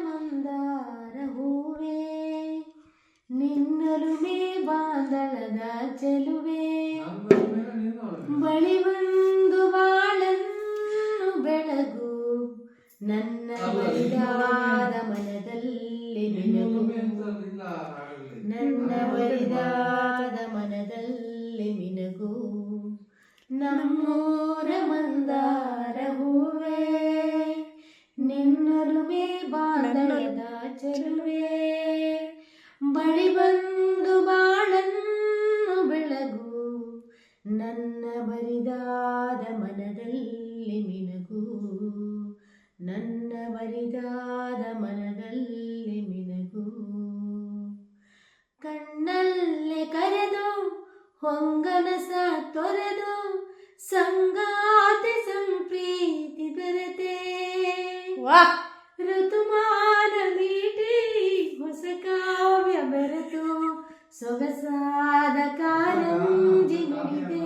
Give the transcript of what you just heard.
ಮಂದಾರ ಹೂವೇ ನಿನ್ನಲುಮೆ ಬಾಂದಳದ ಚೆಲುವೆ ಬಳಿ ಬಂದು ಬಾಳನ್ನು ಬೆಳಗು ನನ್ನ ಬರಿದಾದ ಮನದಲ್ಲಿ ಮಿನುಗು ನನ್ನ ಬರಿದಾದ ಮನದಲ್ಲಿ ಮಿನುಗು ನಮ್ಮೂರ ಮಂದಾರ ಹೂವೇ ನಿನ್ನಲುಮೆ ಬಾಂದಳದ ಚೆಲುವೆ ಬಳಿ ಬಂದು ಬಾಳನ್ನು ಬೆಳಗು ನನ್ನ ಬರಿದಾದ ಮನದಲ್ಲಿ ಮಿನುಗು ನನ್ನ ಬರಿದಾದ ಮನದಲ್ಲಿ ಮಿನುಗು ಕಣ್ಣಲ್ಲೇ ಕರೆದು ಹೊಂಗನಸ ತೊರೆದು ಸಂಗಾತಿ ಸಂಪ್ರೀತಿ ಬೆರೆತೆ ಋತುಮಾನ ಮೀಟಿ ಹೊಸ ಕಾವ್ಯ ಬೆರೆತು ಸೊಗಸಾದ ಕಾರಂಜಿ ನುಡಿದೆ